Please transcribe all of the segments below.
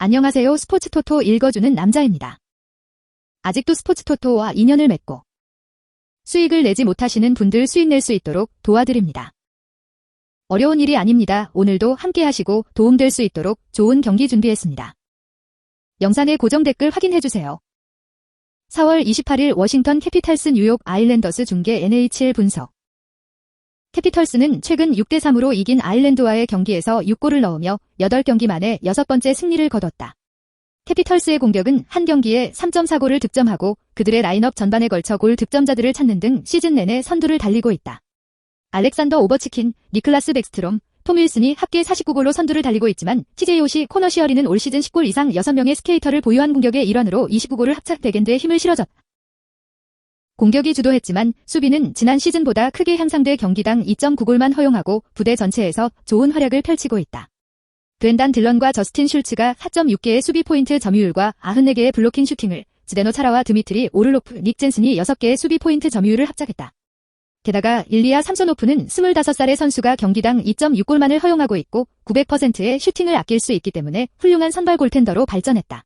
안녕하세요. 스포츠토토 읽어주는 남자입니다. 아직도 스포츠토토와 인연을 맺고 수익을 내지 못하시는 분들 수익 낼 수 있도록 도와드립니다. 어려운 일이 아닙니다. 오늘도 함께 하시고 도움될 수 있도록 좋은 경기 준비했습니다. 영상의 고정 댓글 확인해주세요. 4월 28일 워싱턴 캐피탈스 뉴욕 아일랜더스 중계 NHL 분석. 캐피털스는 최근 6대3으로 이긴 아일랜드와의 경기에서 6골을 넣으며 8경기 만에 6번째 승리를 거뒀다. 캐피털스의 공격은 한 경기에 3.4골을 득점하고 그들의 라인업 전반에 걸쳐 골 득점자들을 찾는 등 시즌 내내 선두를 달리고 있다. 알렉산더 오버치킨, 니클라스 백스트롬, 톰 윌슨이 합계 49골로 선두를 달리고 있지만 TJ 오시, 코너 시어리는 올 시즌 10골 이상 6명의 스케이터를 보유한 공격의 일환으로 29골을 합작 백엔드에 힘을 실어줬다. 공격이 주도했지만 수비는 지난 시즌보다 크게 향상돼 경기당 2.9골만 허용하고 부대 전체에서 좋은 활약을 펼치고 있다. 브렌단 딜런과 저스틴 슐츠가 4.6개의 수비 포인트 점유율과 94개의 블로킹 슈팅을, 지데노 차라와 드미트리 오를로프, 닉 젠슨이 6개의 수비 포인트 점유율을 합작했다. 게다가 일리아 삼소노프는 25살의 선수가 경기당 2.6골만을 허용하고 있고 900%의 슈팅을 아낄 수 있기 때문에 훌륭한 선발 골텐더로 발전했다.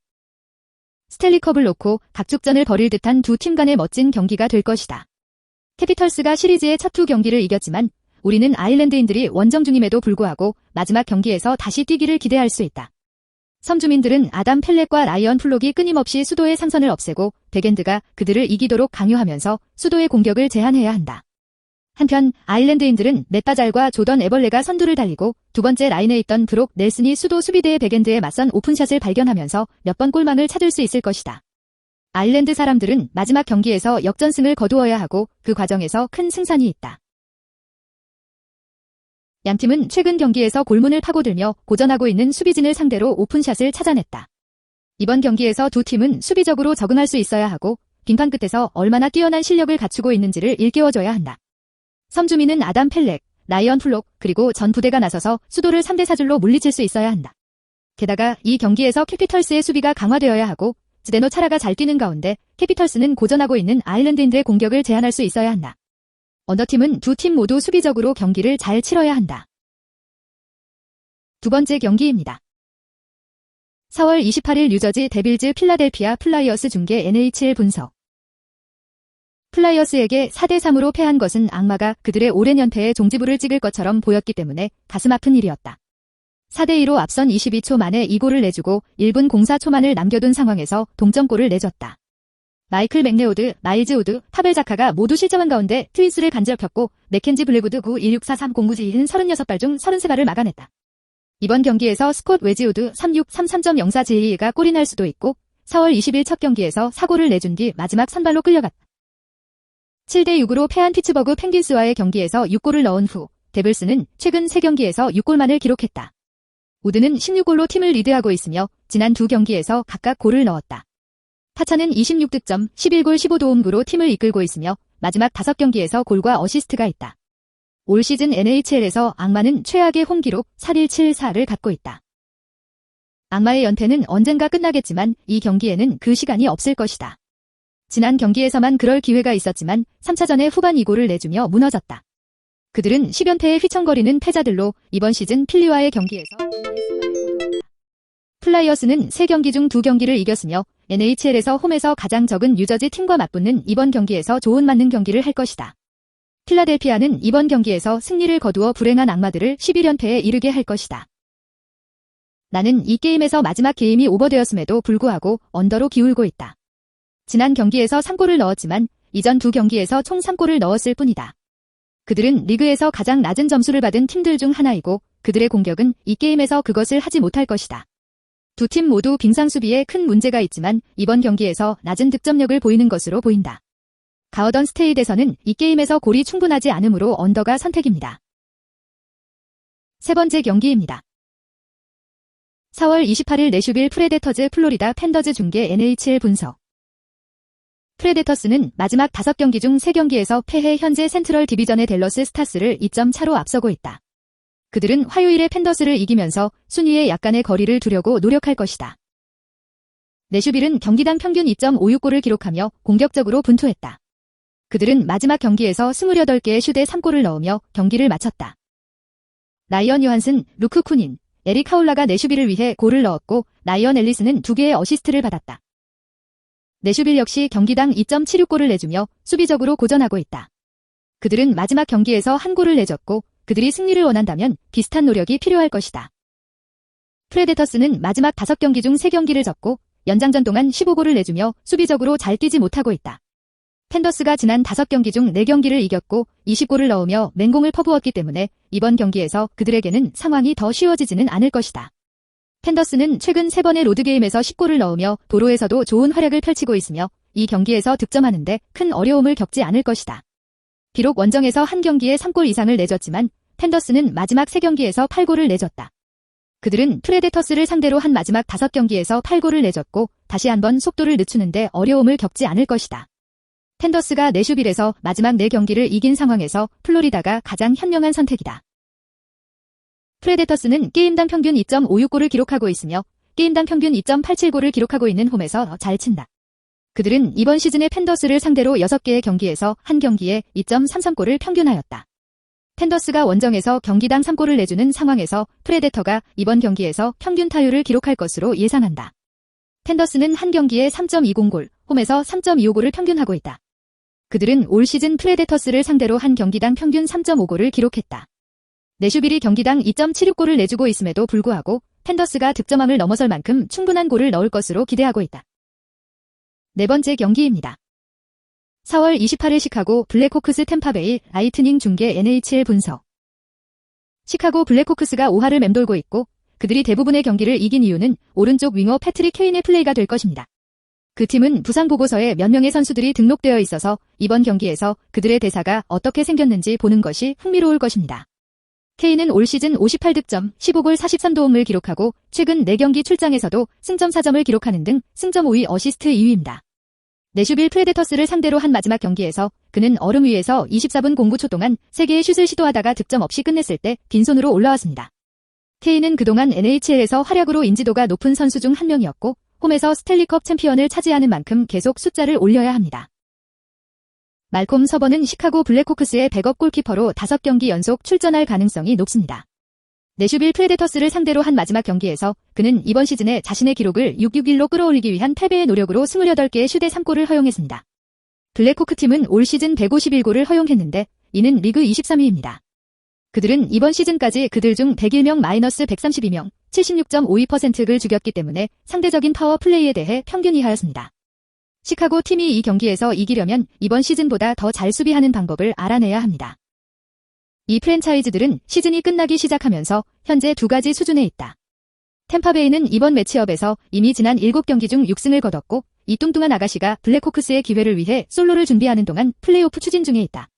스탠리컵을 놓고 각축전을 벌일 듯한 두 팀 간의 멋진 경기가 될 것이다. 캐피털스가 시리즈의 첫 두 경기를 이겼지만 우리는 아일랜드인들이 원정 중임에도 불구하고 마지막 경기에서 다시 뛰기를 기대할 수 있다. 섬주민들은 아담 펠렛과 라이언 플록이 끊임없이 수도의 상선을 없애고 백엔드가 그들을 이기도록 강요하면서 수도의 공격을 제한해야 한다. 한편 아일랜드인들은 맷바잘과 조던 에벌레가 선두를 달리고 두 번째 라인에 있던 브록 넬슨이 수도 수비대의 백엔드에 맞선 오픈샷을 발견하면서 몇 번 골망을 찾을 수 있을 것이다. 아일랜드 사람들은 마지막 경기에서 역전승을 거두어야 하고 그 과정에서 큰 승산이 있다. 양팀은 최근 경기에서 골문을 파고들며 고전하고 있는 수비진을 상대로 오픈샷을 찾아냈다. 이번 경기에서 두 팀은 수비적으로 적응할 수 있어야 하고 빙판 끝에서 얼마나 뛰어난 실력을 갖추고 있는지를 일깨워줘야 한다. 섬주민은 아담 펠렉, 라이언 플록, 그리고 전 부대가 나서서 수도를 3대4줄로 물리칠 수 있어야 한다. 게다가 이 경기에서 캐피털스의 수비가 강화되어야 하고 지데노 차라가 잘 뛰는 가운데 캐피털스는 고전하고 있는 아일랜드인들의 공격을 제한할 수 있어야 한다. 언더팀은 두 팀 모두 수비적으로 경기를 잘 치러야 한다. 두 번째 경기입니다. 4월 28일 뉴저지 데빌즈 필라델피아 플라이어스 중계 NHL 분석. 플라이어스에게 4대3으로 패한 것은 악마가 그들의 오랜 연패에 종지부를 찍을 것처럼 보였기 때문에 가슴 아픈 일이었다. 4대2로 앞선 22초 만에 2골을 내주고 1분 04초만을 남겨둔 상황에서 동점골을 내줬다. 마이클 맥레오드, 마일즈 우드, 파벨 자카가 모두 실점한 가운데 트윈스를 간지럽혔고 맥켄지 블랙우드 9164309지인 36발 중 33발을 막아냈다. 이번 경기에서 스콧 웨지우드 3633.04G가 골이 날 수도 있고 4월 20일 첫 경기에서 4골을 내준 뒤 마지막 선발로 끌려갔다. 7대6으로 패한 피츠버그 펭귄스와의 경기에서 6골을 넣은 후 데블스는 최근 3경기에서 6골만을 기록했다. 우드는 16골로 팀을 리드하고 있으며 지난 두 경기에서 각각 골을 넣었다. 타차는 26득점, 11골 15도움으로 팀을 이끌고 있으며 마지막 5경기에서 골과 어시스트가 있다. 올 시즌 NHL에서 악마는 최악의 홈 기록 4-1-7-4를 갖고 있다. 악마의 연패는 언젠가 끝나겠지만 이 경기에는 그 시간이 없을 것이다. 지난 경기에서만 그럴 기회가 있었지만 3차전에 후반 2골을 내주며 무너졌다. 그들은 10연패에 휘청거리는 패자들로 이번 시즌 필리와의 경기에서 플라이어스는 3경기 중 2경기를 이겼으며 NHL에서 홈에서 가장 적은 뉴저지 팀과 맞붙는 이번 경기에서 좋은 맞는 경기를 할 것이다. 필라델피아는 이번 경기에서 승리를 거두어 불행한 악마들을 11연패에 이르게 할 것이다. 나는 이 게임에서 마지막 게임이 오버되었음에도 불구하고 언더로 기울고 있다. 지난 경기에서 3골을 넣었지만 이전 두 경기에서 총 3골을 넣었을 뿐이다. 그들은 리그에서 가장 낮은 점수를 받은 팀들 중 하나이고 그들의 공격은 이 게임에서 그것을 하지 못할 것이다. 두 팀 모두 빙상 수비에 큰 문제가 있지만 이번 경기에서 낮은 득점력을 보이는 것으로 보인다. 가어던 스테이드에서는 이 게임에서 골이 충분하지 않으므로 언더가 선택입니다. 세 번째 경기입니다. 4월 28일 내슈빌 프레데터즈 플로리다 팬더즈 중계 NHL 분석. 프레데터스는 마지막 5경기 중 3경기에서 패해 현재 센트럴 디비전의 댈러스 스타스를 2점 차로 앞서고 있다. 그들은 화요일에 팬더스를 이기면서 순위에 약간의 거리를 두려고 노력할 것이다. 내슈빌은 경기당 평균 2.56골을 기록하며 공격적으로 분투했다. 그들은 마지막 경기에서 28개의 슛에 3골을 넣으며 경기를 마쳤다. 라이언 요한슨, 루크 쿠닌, 에릭 하울라가 내슈빌을 위해 골을 넣었고 라이언 앨리스는 2개의 어시스트를 받았다. 내슈빌 역시 경기당 2.76골을 내주며 수비적으로 고전하고 있다. 그들은 마지막 경기에서 한 골을 내줬고 그들이 승리를 원한다면 비슷한 노력이 필요할 것이다. 프레데터스는 마지막 5경기 중 3경기를 졌고 연장전 동안 15골을 내주며 수비적으로 잘 뛰지 못하고 있다. 팬더스가 지난 5경기 중 4경기를 이겼고 20골을 넣으며 맹공을 퍼부었기 때문에 이번 경기에서 그들에게는 상황이 더 쉬워지지는 않을 것이다. 팬더스는 최근 3번의 로드게임에서 10골을 넣으며 도로에서도 좋은 활약을 펼치고 있으며 이 경기에서 득점하는데 큰 어려움을 겪지 않을 것이다. 비록 원정에서 한 경기에 3골 이상을 내줬지만 팬더스는 마지막 3경기에서 8골을 내줬다. 그들은 프레데터스를 상대로 한 마지막 5경기에서 8골을 내줬고 다시 한번 속도를 늦추는데 어려움을 겪지 않을 것이다. 팬더스가 내슈빌에서 마지막 4경기를 이긴 상황에서 플로리다가 가장 현명한 선택이다. 프레데터스는 게임당 평균 2.56골을 기록하고 있으며 게임당 평균 2.87골을 기록하고 있는 홈에서 잘 친다. 그들은 이번 시즌에 팬더스를 상대로 6개의 경기에서 한 경기에 2.33골을 평균하였다. 팬더스가 원정에서 경기당 3골을 내주는 상황에서 프레데터가 이번 경기에서 평균 타율을 기록할 것으로 예상한다. 팬더스는 한 경기에 3.20골, 홈에서 3.25골을 평균하고 있다. 그들은 올 시즌 프레데터스를 상대로 한 경기당 평균 3.5골을 기록했다. 내슈빌이 경기당 2.76골을 내주고 있음에도 불구하고 팬더스가 득점함을 넘어설 만큼 충분한 골을 넣을 것으로 기대하고 있다. 네 번째 경기입니다. 4월 28일 시카고 블랙호크스 템파베이 라이트닝 중계 NHL 분석. 시카고 블랙호크스가 5할을 맴돌고 있고 그들이 대부분의 경기를 이긴 이유는 오른쪽 윙어 패트릭 케인의 플레이가 될 것입니다. 그 팀은 부상 보고서에 몇 명의 선수들이 등록되어 있어서 이번 경기에서 그들의 대사가 어떻게 생겼는지 보는 것이 흥미로울 것입니다. 케인은 올 시즌 58득점, 15골 43도움을 기록하고 최근 4경기 출장에서도 승점 4점을 기록하는 등 승점 5위 어시스트 2위입니다. 내슈빌 프레데터스를 상대로 한 마지막 경기에서 그는 얼음 위에서 24분 09초 동안 3개의 슛을 시도하다가 득점 없이 끝냈을 때 빈손으로 올라왔습니다. 케인은 그동안 NHL에서 활약으로 인지도가 높은 선수 중 한 명이었고 홈에서 스탠리컵 챔피언을 차지하는 만큼 계속 숫자를 올려야 합니다. 말콤 서번은 시카고 블랙호크스의 백업 골키퍼로 5경기 연속 출전할 가능성이 높습니다. 내슈빌 프레데터스를 상대로 한 마지막 경기에서 그는 이번 시즌에 자신의 기록을 661로 끌어올리기 위한 패배의 노력으로 28개의 슛에 3골을 허용했습니다. 블랙호크 팀은 올 시즌 151골을 허용했는데 이는 리그 23위입니다. 그들은 이번 시즌까지 그들 중 101명 마이너스 132명, 76.52%를 죽였기 때문에 상대적인 파워 플레이에 대해 평균 이하였습니다. 시카고 팀이 이 경기에서 이기려면 이번 시즌보다 더 잘 수비하는 방법을 알아내야 합니다. 이 프랜차이즈들은 시즌이 끝나기 시작하면서 현재 2가지 수준에 있다. 템파베이는 이번 매치업에서 이미 지난 7경기 중 6승을 거뒀고 이 뚱뚱한 아가씨가 블랙호크스의 기회를 위해 솔로를 준비하는 동안 플레이오프 추진 중에 있다.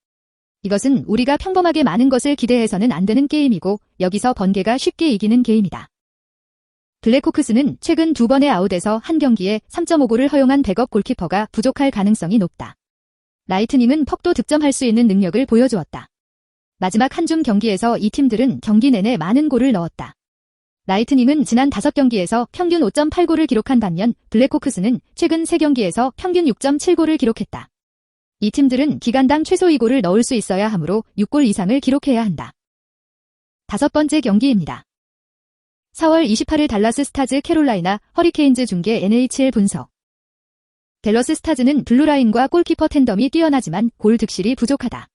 이것은 우리가 평범하게 많은 것을 기대해서는 안 되는 게임이고 여기서 번개가 쉽게 이기는 게임이다. 블랙호크스는 최근 2번의 아웃에서 한 경기에 3.5골을 허용한 백업 골키퍼가 부족할 가능성이 높다. 라이트닝은 퍽도 득점할 수 있는 능력을 보여주었다. 마지막 한 줌 경기에서 이 팀들은 경기 내내 많은 골을 넣었다. 라이트닝은 지난 5경기에서 평균 5.8골을 기록한 반면 블랙호크스는 최근 3경기에서 평균 6.7골을 기록했다. 이 팀들은 기간당 최소 2골을 넣을 수 있어야 하므로 6골 이상을 기록해야 한다. 5번째 경기입니다. 4월 28일 달라스 스타즈 캐롤라이나 허리케인즈 중계 NHL 분석. 댈러스 스타즈는 블루라인과 골키퍼 텐덤이 뛰어나지만 골 득실이 부족하다.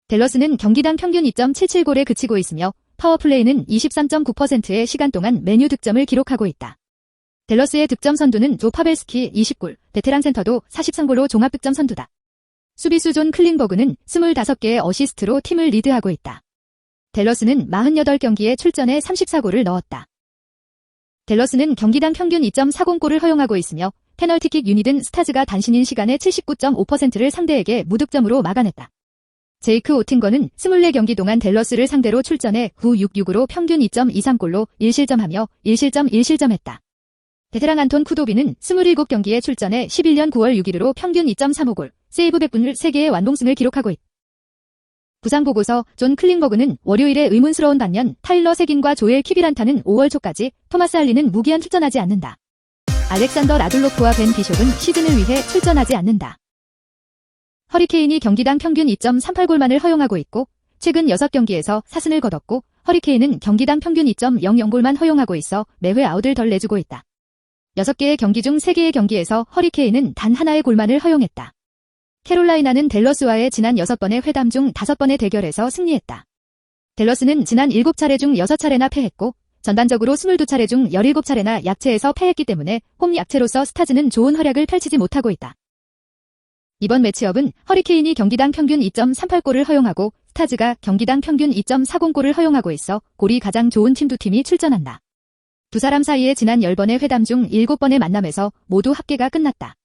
댈러스는 경기당 평균 2.77골에 그치고 있으며 파워플레이는 23.9%의 시간 동안 메뉴 득점을 기록하고 있다. 댈러스의 득점 선두는 조 파벨스키 20골, 베테랑 센터도 43골로 종합득점 선두다. 수비수 존 클링버그는 25개의 어시스트로 팀을 리드하고 있다. 댈러스는 48경기에 출전해 34골을 넣었다. 댈러스는 경기당 평균 2.40골을 허용하고 있으며 페널티킥 유닛은 스타즈가 단신인 시간에 79.5%를 상대에게 무득점으로 막아냈다. 제이크 오팅거는 24경기 동안 댈러스를 상대로 출전해 966으로 평균 2.23골로 1실점하며 1실점 1실점했다. 베테랑 안톤 쿠도비는 27경기에 출전해 11년 9월 6일으로 평균 2.35골, 세이브 100분을 3개의 완봉승을 기록하고 있다. 부상 보고서 존 클링버그는 월요일에 의문스러운 반면 타일러 세긴과 조엘 키비란타는 5월 초까지, 토마스 할리는 무기한 출전하지 않는다. 알렉산더 라둘로프와 벤 비숍은 시즌을 위해 출전하지 않는다. 허리케인이 경기당 평균 2.38골만을 허용하고 있고 최근 6경기에서 4승을 거뒀고 허리케인은 경기당 평균 2.00골만 허용하고 있어 매회 아웃을 덜 내주고 있다. 6개의 경기 중 3개의 경기에서 허리케인은 단 하나의 골만을 허용했다. 캐롤라이나는 댈러스와의 지난 6번의 회담 중 5번의 대결에서 승리했다. 댈러스는 지난 7차례 중 6차례나 패했고 전반적으로 22차례 중 17차례나 약체에서 패했기 때문에 홈 약체로서 스타즈는 좋은 활약을 펼치지 못하고 있다. 이번 매치업은 허리케인이 경기당 평균 2.38골을 허용하고 스타즈가 경기당 평균 2.40골을 허용하고 있어 골이 가장 좋은 팀 두 팀이 출전한다. 두 사람 사이의 지난 10번의 회담 중 7번의 만남에서 모두 합계가 끝났다.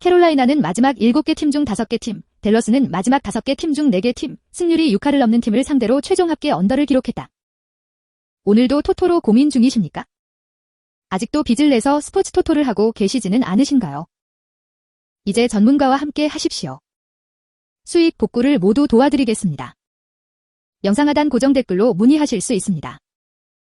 캐롤라이나는 마지막 7개 팀 중 5개 팀, 댈러스는 마지막 5개 팀 중 4개 팀, 승률이 6할을 넘는 팀을 상대로 최종 합계 언더를 기록했다. 오늘도 토토로 고민 중이십니까? 아직도 빚을 내서 스포츠 토토를 하고 계시지는 않으신가요? 이제 전문가와 함께 하십시오. 수익 복구를 모두 도와드리겠습니다. 영상 하단 고정 댓글로 문의하실 수 있습니다.